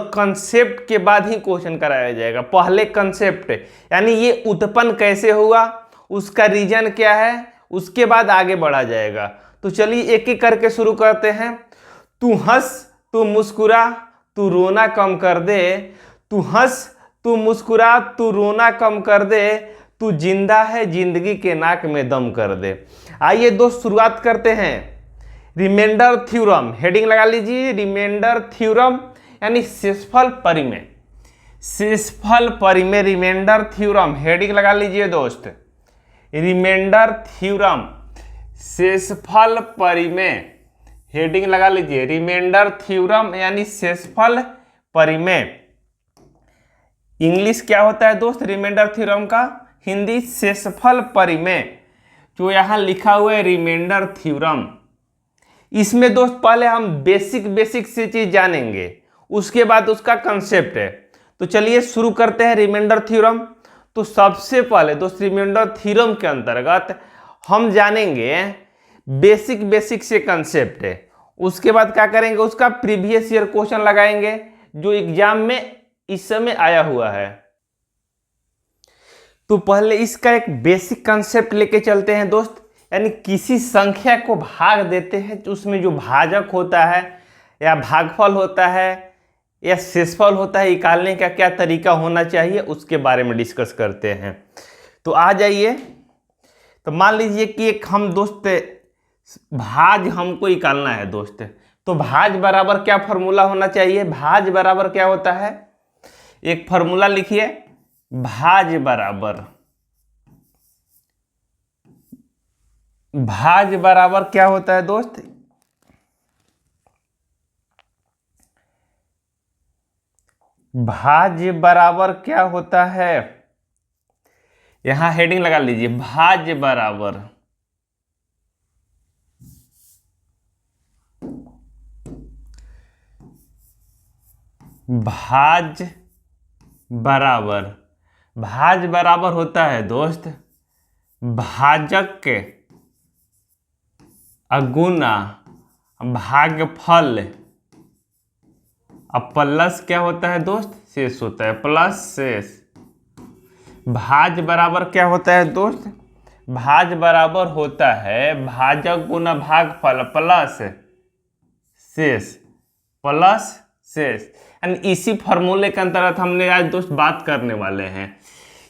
Concept के बाद ही question कराया जाएगा। पहले कंसेप्ट यानी ये उत्पन्न कैसे हुआ, उसका रीजन क्या है, उसके बाद आगे बढ़ा जाएगा। तो चलिए एक एक करके शुरू करते हैं। तू हंस तू मुस्कुरा तू रोना कम कर दे, तू हंस तू मुस्कुरा तू रोना कम कर दे, तू जिंदा है जिंदगी के नाक में दम कर दे। आइए दोस्त शुरुआत करते हैं। रिमाइंडर थ्योरम, हेडिंग लगा लीजिए, रिमाइंडर थ्योरम यानी शेषफल परिमेय। शेषफल परिमेय रिमाइंडर थ्योरम, हेडिंग लगा लीजिए दोस्त, रिमाइंडर थ्योरम शेषफल परिमेय, हेडिंग लगा लीजिए, रिमाइंडर थ्योरम यानी शेषफल परिमेय। इंग्लिश क्या होता है दोस्त रिमाइंडर थ्योरम का, हिंदी शेषफल परिमेय। जो यहाँ लिखा हुआ है रिमाइंडर थ्योरम, इसमें दोस्त पहले हम बेसिक से चीज जानेंगे, उसके बाद उसका कंसेप्ट है। तो चलिए शुरू करते हैं रिमाइंडर थ्योरम। तो सबसे पहले दोस्त रिमाइंडर थ्योरम के अंतर्गत हम जानेंगे बेसिक से कंसेप्ट है, उसके बाद क्या करेंगे, उसका प्रीवियस ईयर क्वेश्चन लगाएंगे जो एग्जाम में इस समय आया हुआ है। तो पहले इसका एक बेसिक कंसेप्ट लेके चलते हैं दोस्त। यानी किसी संख्या को भाग देते हैं तो उसमें जो भाजक होता है या भागफल होता है या शेषफल होता है, निकालने का क्या तरीका होना चाहिए उसके बारे में डिस्कस करते हैं। तो आ जाइए। तो मान लीजिए कि एक हम दोस्त भाज हमको निकालना है दोस्त, तो भाज बराबर क्या फॉर्मूला होना चाहिए, भाज बराबर क्या होता है, एक फॉर्मूला लिखिए, भाज बराबर क्या होता है दोस्त, भाज बराबर क्या होता है, यहां हेडिंग लगा लीजिए, भाज बराबर भाज बराबर होता है दोस्त भाजक के अगुना भागफल, अब प्लस क्या होता है दोस्त, शेष होता है, प्लस शेष। भाज बराबर क्या होता है दोस्त, भाज बराबर होता है भाजक गुना भागफल प्लस शेष, प्लस शेष। यानी इसी फॉर्मूले के अंतर्गत हमने आज दोस्त बात करने वाले हैं।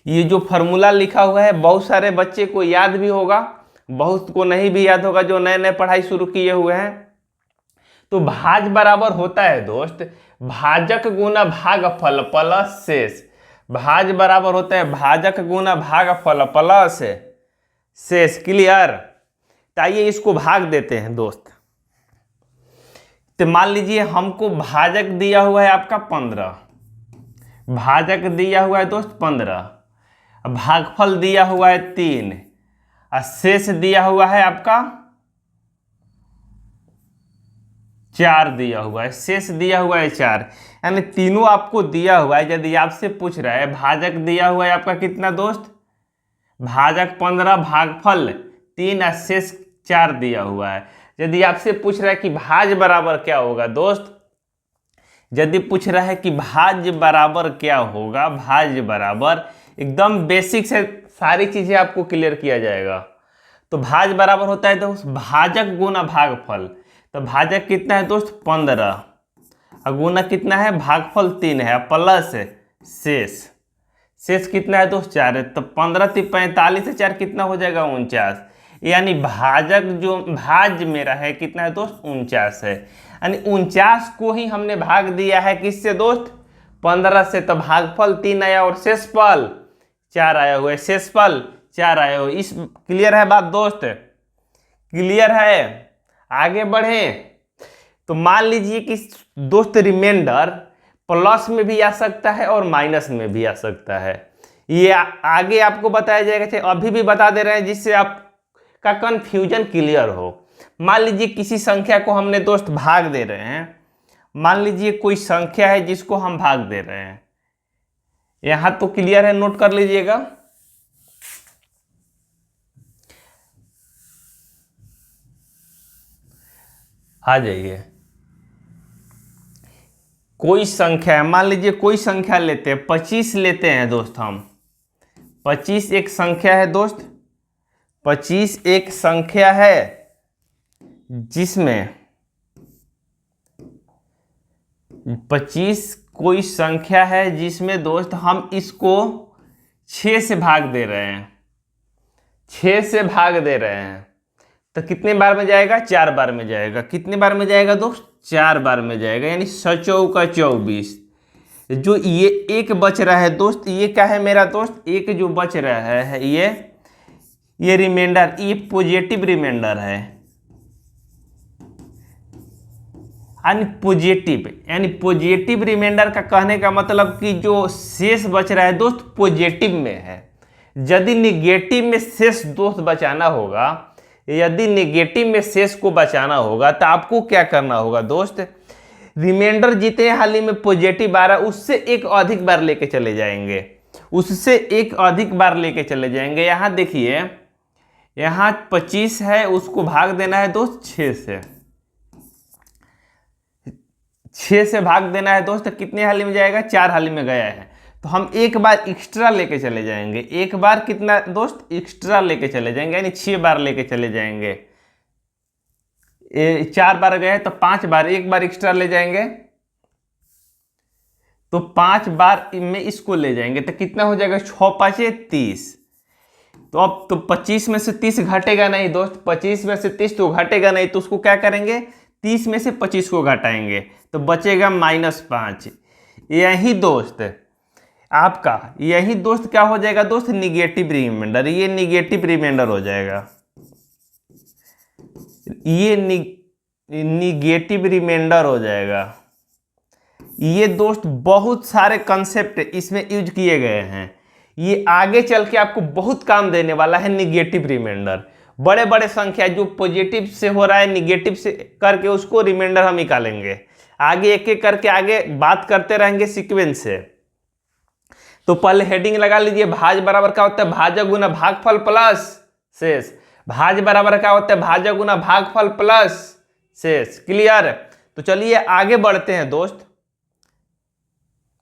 ये जो फॉर्मूला लिखा हुआ है बहुत सारे बच्चे को याद भी होगा, बहुत को नहीं भी याद होगा जो नए नए पढ़ाई शुरू किए हुए हैं। तो भाज बराबर होता है दोस्त भाजक गुना भागफल प्लस शेष, भाज बराबर होता है भाजक गुना भागफल प्लस शेष। क्लियर। तो आइए इसको भाग देते हैं दोस्त। तो मान लीजिए हमको भाजक दिया हुआ है आपका 15, भाजक दिया हुआ है दोस्त 15, भागफल दिया हुआ है 3 और शेष दिया हुआ है आपका 4 दिया हुआ है, शेष दिया हुआ है 4। यानी तीनों आपको दिया हुआ है। यदि आपसे पूछ रहा है भाजक दिया हुआ है आपका कितना दोस्त, भाजक 15 भागफल 3 और शेष 4 दिया हुआ है। यदि आपसे पूछ रहा है कि भाज बराबर क्या होगा दोस्त, यदि पूछ रहा है कि भाज बराबर क्या होगा, भाज बराबर एकदम बेसिक से सारी चीजें आपको क्लियर किया जाएगा। तो भाज बराबर होता है दोस्त भाजक गुना भागफल। तो भाजक कितना है दोस्त 15 और गुना कितना है भागफल 3 है प्लस शेष, शेष कितना है दोस्त 4 है। तो 15 × 45 से 4 कितना हो जाएगा 49। यानी भाजक जो भाज मेरा है कितना है दोस्त 49 है। यानी 49 को ही हमने भाग दिया है किससे दोस्त 15 से। तो भागफल 3 आया और शेषफल 4 आया हुआ है, शेषफल 4 आया हुआ। इस क्लियर है बात दोस्त, क्लियर है। आगे बढ़े। तो मान लीजिए कि दोस्त रिमाइंडर प्लस में भी आ सकता है और माइनस में भी आ सकता है। ये आगे आपको बताया जाएगा, अभी भी बता दे रहे हैं जिससे आपका कंफ्यूजन क्लियर हो। मान लीजिए किसी संख्या को हमने दोस्त भाग दे रहे हैं, मान लीजिए कोई संख्या है जिसको हम भाग दे रहे हैं, यहां तो क्लियर है, नोट कर लीजिएगा। आ जाइए। कोई संख्या है, मान लीजिए कोई संख्या लेते हैं, 25 लेते हैं दोस्त हम। 25 एक संख्या है दोस्त, 25 एक संख्या है जिसमें 25 कोई संख्या है जिसमें दोस्त हम इसको 6 से भाग दे रहे हैं, 6 से भाग दे रहे हैं, तो कितने बार में जाएगा? 4 बार में जाएगा। कितने बार में जाएगा दोस्त? 4 बार में जाएगा, यानी 7 का 24। जो ये एक बच रहा है दोस्त, ये क्या है मेरा दोस्त? एक जो बच रहा है ये रिमाइंडर, ये पॉजिटिव रिमाइंडर है, यानी पॉजिटिव रिमाइंडर का कहने का मतलब कि जो शेष बच रहा है दोस्त पॉजिटिव में है। यदि निगेटिव में शेष दोस्त बचाना होगा, यदि निगेटिव में शेष को बचाना होगा तो आपको क्या करना होगा दोस्त? रिमाइंडर जितने हाल ही में पॉजिटिव आ रहा है उससे एक अधिक बार लेके चले जाएंगे, उससे एक अधिक बार लेके चले जाएंगे। यहाँ देखिए, यहाँ 25 है, उसको भाग देना है दोस्त 6 से, 6 से भाग देना है दोस्त, कितने हाली में जाएगा? 4 हाली में गया है, तो हम एक बार एक्स्ट्रा लेके चले जाएंगे। एक बार कितना दोस्त? एक्स्ट्रा लेके चले जाएंगे, यानी 6 बार लेके चले जाएंगे। 4 बार गए तो 5 बार, एक बार एक्स्ट्रा ले जाएंगे, तो 5 बार में इसको ले जाएंगे, तो कितना हो जाएगा? 6 5 30। तो अब तो 25 में से 30 घटेगा नहीं दोस्त, 25 में से 30 तो घटेगा नहीं, तो उसको क्या करेंगे? 30 में से 25 को घटाएंगे, तो बचेगा -5। यही दोस्त आपका, यही दोस्त क्या हो जाएगा दोस्त? Negative reminder. ये निगेटिव रिमाइंडर हो जाएगा, ये निगेटिव रिमाइंडर हो जाएगा। ये दोस्त बहुत सारे कंसेप्ट इसमें यूज किए गए हैं, ये आगे चल के आपको बहुत काम देने वाला है। निगेटिव रिमाइंडर, बड़े बड़े संख्या जो पॉजिटिव से हो रहा है निगेटिव से करके उसको रिमाइंडर हम निकालेंगे। आगे एक एक करके आगे बात करते रहेंगे सीक्वेंस से। तो पहले हेडिंग लगा लीजिए, भाज बराबर क्या होता है? भाजक गुना भागफल प्लस शेष। भाज बराबर क्या होता है? भाजक गुना भागफल प्लस शेष। क्लियर? तो चलिए आगे बढ़ते हैं दोस्त,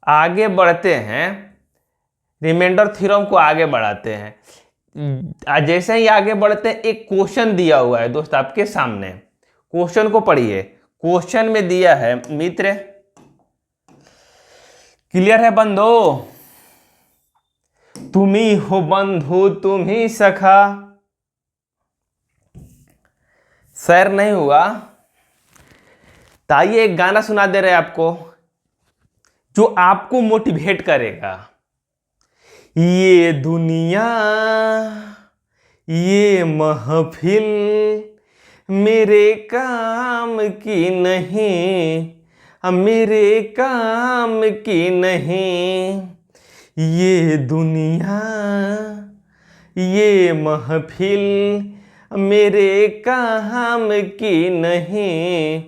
आगे बढ़ते हैं, रिमाइंडर थ्योरम को आगे बढ़ाते हैं। जैसे ही आगे बढ़ते हैं, एक क्वेश्चन दिया हुआ है दोस्त आपके सामने, क्वेश्चन को पढ़िए। क्वेश्चन में दिया है मित्र, क्लियर है बंधो? तुम ही हो बंधु तुम ही सखा। सैर नहीं हुआ तो आइए एक गाना सुना दे रहे हैं आपको जो आपको मोटिवेट करेगा। ये दुनिया ये महफिल मेरे काम की नहीं, मेरे काम की नहीं। ये दुनिया ये महफिल मेरे काम की नहीं,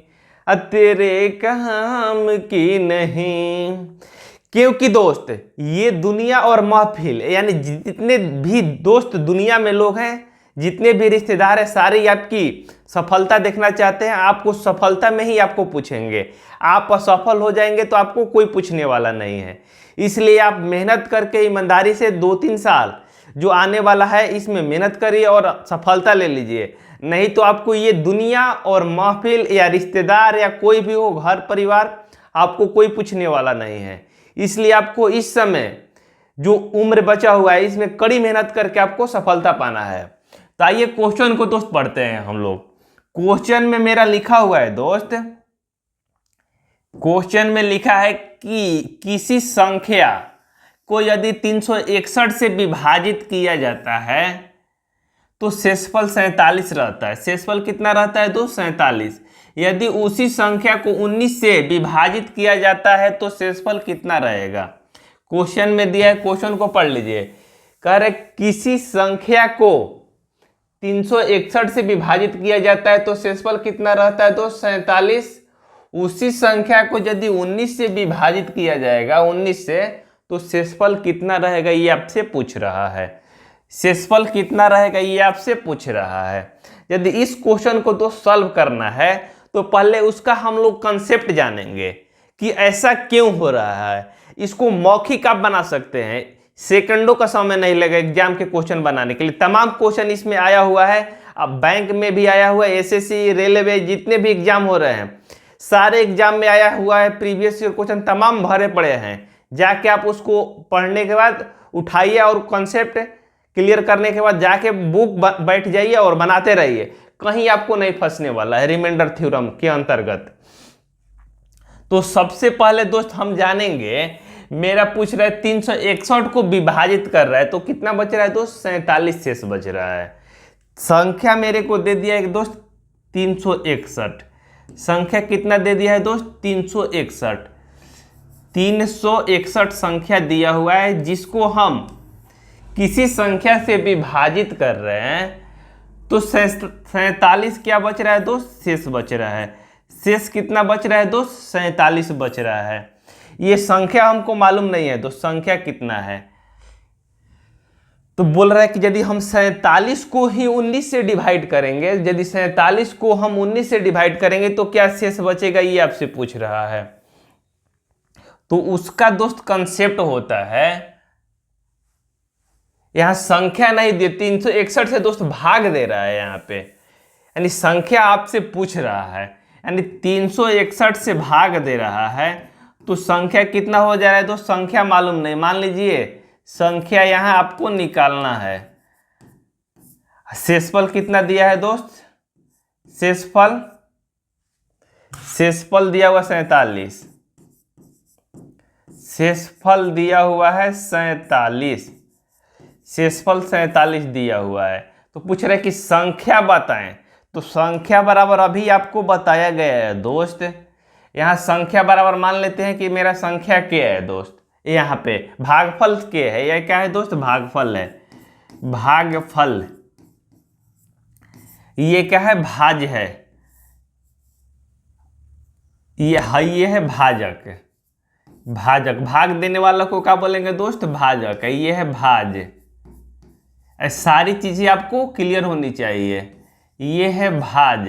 तेरे काम की नहीं। क्योंकि दोस्त ये दुनिया और महफिल, यानी जितने भी दोस्त दुनिया में लोग हैं, जितने भी रिश्तेदार हैं, सारे आपकी सफलता देखना चाहते हैं। आपको सफलता में ही आपको पूछेंगे, आप असफल हो जाएंगे तो आपको कोई पूछने वाला नहीं है। इसलिए आप मेहनत करके ईमानदारी से 2-3 साल जो आने वाला है इसमें मेहनत करिए और सफलता ले लीजिए। नहीं तो आपको ये दुनिया और महफिल या रिश्तेदार या कोई भी हो, घर परिवार, आपको कोई पूछने वाला नहीं है। इसलिए आपको इस समय जो उम्र बचा हुआ है इसमें कड़ी मेहनत करके आपको सफलता पाना है। तो आइए क्वेश्चन को दोस्त पढ़ते हैं हम लोग। क्वेश्चन में मेरा लिखा हुआ है दोस्त, क्वेश्चन में लिखा है कि किसी संख्या को यदि 361 से विभाजित किया जाता है तो शेषफल 47 रहता है। शेषफल कितना रहता है दोस्त? 47। यदि उसी संख्या को 19 से विभाजित किया जाता है तो शेषफल कितना रहेगा? क्वेश्चन में दिया है, क्वेश्चन को पढ़ लीजिए। कह रहे किसी संख्या को 361 से विभाजित किया जाता है तो शेषफल कितना रहता है दोस्त? 47। उसी संख्या को यदि 19 से विभाजित किया जाएगा, 19 से, तो शेषफल कितना रहेगा ये आपसे पूछ रहा है। शेषफल कितना रहेगा ये आपसे पूछ रहा है। यदि इस क्वेश्चन को तो सॉल्व करना है तो पहले उसका हम लोग कंसेप्ट जानेंगे कि ऐसा क्यों हो रहा है। इसको मौखिक आप बना सकते हैं, सेकंडों का समय नहीं लगेगा एग्जाम के क्वेश्चन बनाने के लिए। तमाम क्वेश्चन इसमें आया हुआ है, अब बैंक में भी आया हुआ है, एसएससी, रेलवे, जितने भी एग्जाम हो रहे हैं सारे एग्जाम में आया हुआ है। प्रीवियस ईयर क्वेश्चन तमाम भरे पड़े हैं, जाके आप उसको पढ़ने के बाद उठाइए और कॉन्सेप्ट क्लियर करने के बाद जाके बुक बैठ जाइए और बनाते रहिए, कहीं आपको नहीं फंसने वाला है रिमाइंडर थ्योरम के अंतर्गत। तो सबसे पहले दोस्त हम जानेंगे, मेरा पूछ रहा है 361 को विभाजित कर रहा है तो कितना बच रहा है दोस्त, 47 शेष बच रहा है। संख्या मेरे को दे दिया है दोस्त 361, संख्या कितना दे दिया है दोस्त, 361। 361 संख्या दिया हुआ है जिसको हम किसी संख्या से विभाजित कर रहे हैं तो 47 क्या बच रहा है दोस्त, शेष बच रहा है। शेष कितना बच रहा है दोस्त, 47 बच रहा है। ये संख्या हमको मालूम नहीं है दोस्त, संख्या कितना है। तो बोल रहा है कि यदि हम 47 को ही 19 से डिवाइड करेंगे, यदि 47 को हम 19 से डिवाइड करेंगे तो क्या शेष बचेगा, ये आपसे पूछ रहा है। तो उसका दोस्त कंसेप्ट होता है, यहां संख्या नहीं दे, 361 से दोस्त भाग दे रहा है यहाँ पे, यानी संख्या आपसे पूछ रहा है, यानी 361 से भाग दे रहा है तो संख्या कितना हो जा रहा है दोस्त, संख्या मालूम नहीं। मान लीजिए संख्या यहां आपको निकालना है, शेषफल कितना दिया है दोस्त, शेषफल दिया हुआ 47, शेषफल दिया हुआ है 47, शेषफल 47 दिया हुआ है। तो पूछ रहे कि संख्या बताएं, तो संख्या बराबर अभी आपको बताया गया है दोस्त। यहाँ संख्या बराबर मान लेते हैं कि मेरा संख्या क्या है दोस्त, यहाँ पे भागफल क्या है, यह क्या है दोस्त, भागफल है, भागफल। ये क्या है, भाज है, ये है भाजक, भाजक, भाग देने वाला को क्या बोलेंगे दोस्त, भाजक है, ये है भाज। सारी चीजें आपको क्लियर होनी चाहिए। ये है भाज,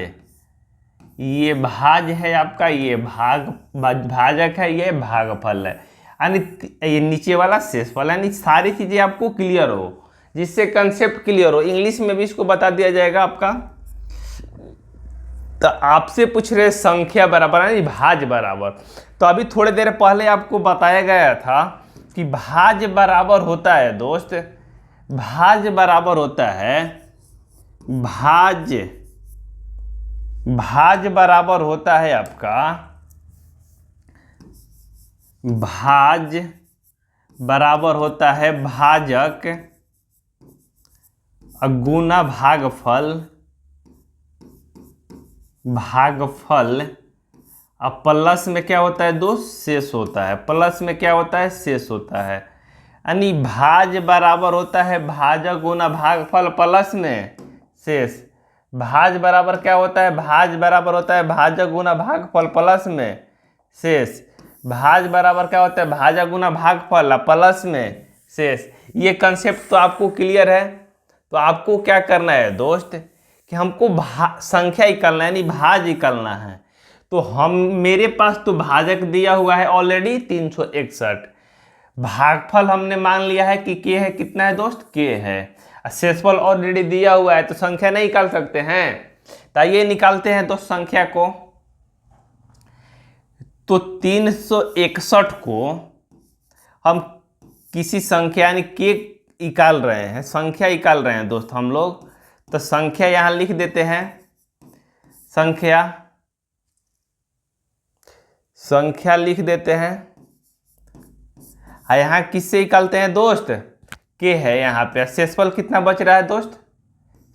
ये भाज है आपका, ये भाजक है, ये भागफल है, यानी ये नीचे वाला शेषफल, यानी सारी चीजें आपको क्लियर हो, जिससे कंसेप्ट क्लियर हो। इंग्लिश में भी इसको बता दिया जाएगा आपका। तो आपसे पूछ रहे संख्या बराबर यानी भाज बराबर, तो अभी थोड़ी देर पहले आपको बताया गया था कि भाज बराबर होता है दोस्त, भाज बराबर होता है, भाज बराबर होता है आपका, भाज बराबर होता है भाजक गुना भागफल, भागफल। अब प्लस में क्या होता है दोस्त, शेष होता है, प्लस में क्या होता है, शेष होता है। यानी भाज बराबर होता है भाजक गुना भागफल प्लस में शेष। भाज बराबर क्या होता है, भाज बराबर होता है भाजक गुना भागफल प्लस में शेष। भाज बराबर क्या होता है, भाजक गुना भागफल प्लस में शेष। ये कंसेप्ट तो आपको क्लियर है। तो आपको क्या करना है दोस्त कि हमको संख्या निकालना है, यानी भाज निकालना है। तो हम मेरे पास तो भाजक दिया हुआ है ऑलरेडी 361, भागफल हमने मान लिया है कि के है, कितना है दोस्त, के है। शेषफल ऑलरेडी दिया हुआ है तो संख्या नहीं निकाल सकते हैं, तो ये निकालते हैं दोस्त संख्या को। तो 361 को हम किसी संख्या यानी के निकाल रहे हैं, संख्या निकाल रहे हैं दोस्त हम लोग। तो संख्या यहां लिख देते हैं, संख्या लिख देते हैं। यहां किससे निकालते हैं दोस्त, के है यहाँ पे। शेषफल कितना बच रहा है दोस्त,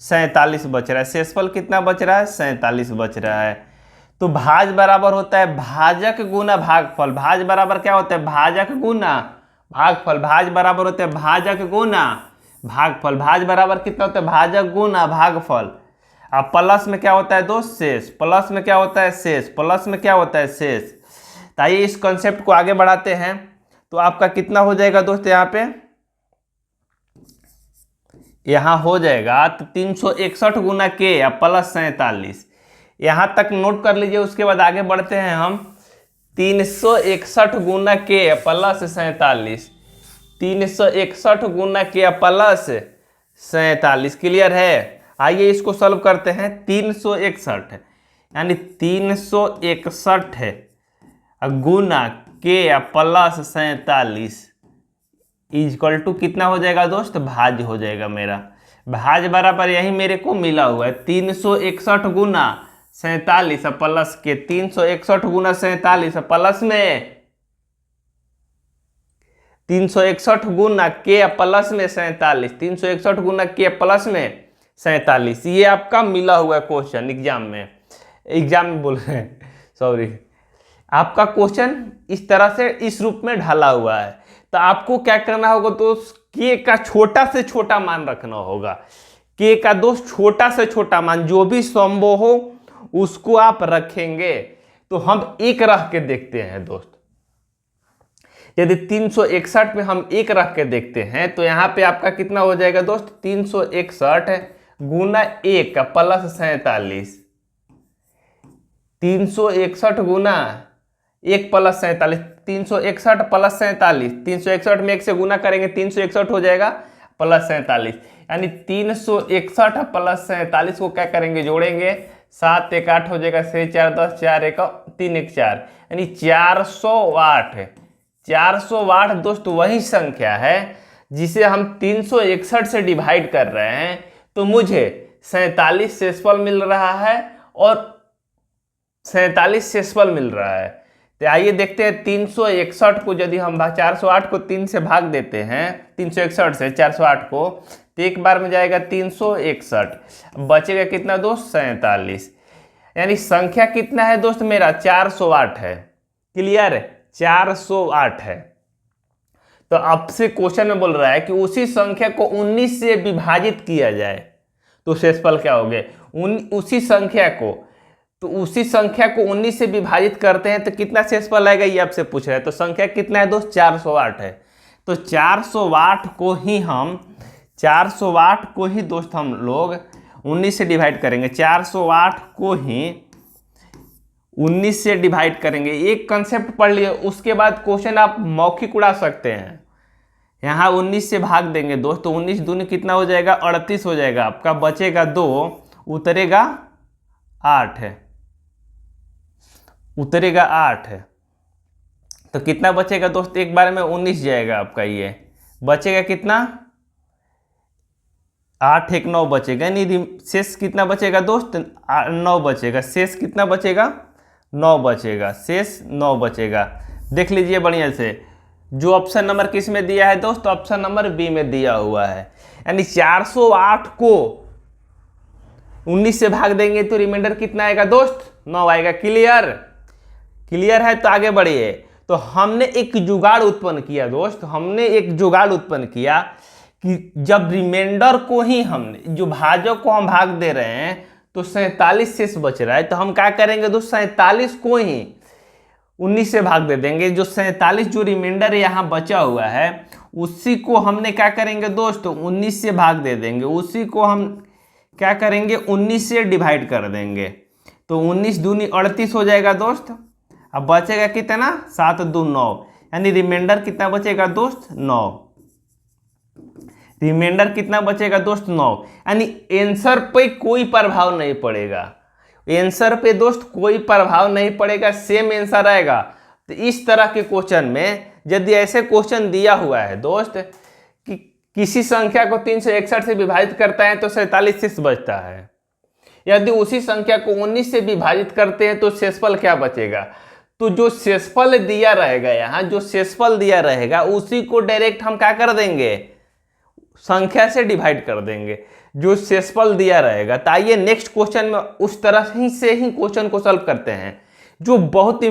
47 बच रहा है। शेषफल कितना बच रहा है, 47 बच रहा है। तो भाज बराबर होता है भाजक गुना भागफल। भाज बराबर क्या होता है, भाजक गुना भागफल। भाज बराबर होता है भाजक गुना भागफल। भाज बराबर कितना होता है, भाजक गुना भागफल। अब प्लस में क्या होता है दोस्त, शेष। प्लस में क्या होता है, शेष। प्लस में क्या होता है, शेष। तो आइए इस कॉन्सेप्ट को आगे बढ़ाते हैं। तो आपका कितना हो जाएगा दोस्त, यहाँ पे यहाँ हो जाएगा तो 361 गुना के या प्लस 47। यहाँ तक नोट कर लीजिए, उसके बाद आगे बढ़ते हैं हम। 361 गुना के प्लस 47, 361 गुना के प्लस 47। क्लियर है। आइए इसको सॉल्व करते हैं। 361 यानी 361 गुना के प्लस 47 इक्वल टू कितना हो जाएगा दोस्त, भाज्य हो जाएगा मेरा। भाज्य बराबर यही मेरे को मिला हुआ है 361 गुना 47 प्लस के 361 गुना 47 प्लस में 361 गुना के प्लस में 47, 361 गुना के प्लस में 47। ये आपका मिला हुआ क्वेश्चन एग्जाम में बोल रहे हैं, सॉरी। आपका क्वेश्चन इस तरह से इस रूप में ढाला हुआ है। तो आपको क्या करना होगा दोस्त, के का छोटा से छोटा मान रखना होगा। के का दोस्त छोटा से छोटा मान जो भी संभव हो उसको आप रखेंगे। तो हम एक रख के देखते हैं दोस्त। यदि 361 में हम एक रख के देखते हैं तो यहाँ पे आपका कितना हो जाएगा दोस्त, 361 गुना 1 प्लस 47, 361 गुना 1 प्लस 47, 361 प्लस 47, 361 में 1 से गुना करेंगे 361 हो जाएगा प्लस 47, यानी 361 प्लस 47 को क्या करेंगे, जोड़ेंगे, 7 1 8 हो जाएगा, 6 4 10, 4 1 3 1 4, यानी 408। 408 दोस्त वही संख्या है जिसे हम 361 से डिवाइड कर रहे हैं। तो मुझे 47 शेषफल मिल रहा है और 47 शेषफल मिल रहा है। तो आइए देखते हैं 361 को यदि हम 408 को 3 से भाग देते हैं, 361 से 408 को, तो एक बार में जाएगा 361, बचेगा कितना दोस्त, 47। यानी संख्या कितना है दोस्त मेरा, 408 है। क्लियर है, 408 है। तो आपसे क्वेश्चन में बोल रहा है कि उसी संख्या को 19 से विभाजित किया जाए तो शेषफल क्या हो गए, उसी संख्या को 19 से विभाजित करते हैं तो कितना शेषफल आएगा, ये आपसे पूछ रहा है। तो संख्या कितना है दोस्त, 408 है। तो 408 को ही दोस्त हम लोग 19 से डिवाइड करेंगे। 408 को ही 19 से डिवाइड करेंगे। एक कंसेप्ट पढ़ लिए, उसके बाद क्वेश्चन आप मौखिक उड़ा सकते हैं। यहाँ 19 से भाग देंगे दोस्त, तो 19 दूनी कितना हो जाएगा, 38 हो जाएगा आपका, बचेगा 2, उतरेगा 8 है, उतरेगा 8 है। तो कितना बचेगा दोस्त, एक बार में 19 जाएगा आपका, ये बचेगा कितना, 8 1 9 बचेगा, नहीं शेष कितना बचेगा दोस्त, 9 बचेगा। शेष कितना बचेगा, 9 बचेगा, शेष 9 बचेगा। देख लीजिए बढ़िया से, जो ऑप्शन नंबर किस में दिया है दोस्त, ऑप्शन नंबर बी में दिया हुआ है। यानी 408 को 19 से भाग देंगे तो रिमाइंडर कितना आएगा दोस्त, 9 आएगा। क्लियर है। तो आगे बढ़िए। तो हमने एक जुगाड़ उत्पन्न किया दोस्त, हमने एक जुगाड़ उत्पन्न किया कि जब रिमाइंडर को ही हमने, जो भाजक को हम भाग दे रहे हैं तो 47 शेष बच रहा है, तो हम क्या करेंगे दोस्त, 47 को ही 19 से भाग दे देंगे। जो 47 जो रिमाइंडर यहाँ बचा हुआ है उसी को हमने क्या करेंगे दोस्त, 19 से भाग दे देंगे। उसी को हम क्या करेंगे, 19 से डिवाइड कर देंगे। तो 19 दूनी 38 हो जाएगा दोस्त। अब बचेगा कितना, 7 2 9, यानी रिमाइंडर कितना बचेगा दोस्त, 9। रिमाइंडर कितना बचेगा दोस्त, 9। यानी आंसर पे कोई प्रभाव नहीं पड़ेगा, आंसर पे दोस्त कोई प्रभाव नहीं पड़ेगा, सेम आंसर आएगा। तो इस तरह के क्वेश्चन में यदि ऐसे क्वेश्चन दिया हुआ है दोस्त कि किसी संख्या को 361 से विभाजित करता है तो 47 शेष बचता है, यदि उसी संख्या को 19 से विभाजित करते हैं तो शेषफल क्या बचेगा, तो जो शेषफल दिया रहेगा, यहाँ जो शेषफल दिया रहेगा उसी को डायरेक्ट हम क्या कर देंगे, संख्या से डिवाइड कर देंगे, जो शेषफल दिया रहेगा। तो आइए नेक्स्ट क्वेश्चन में उस तरह से ही क्वेश्चन को सॉल्व करते हैं, जो बहुत ही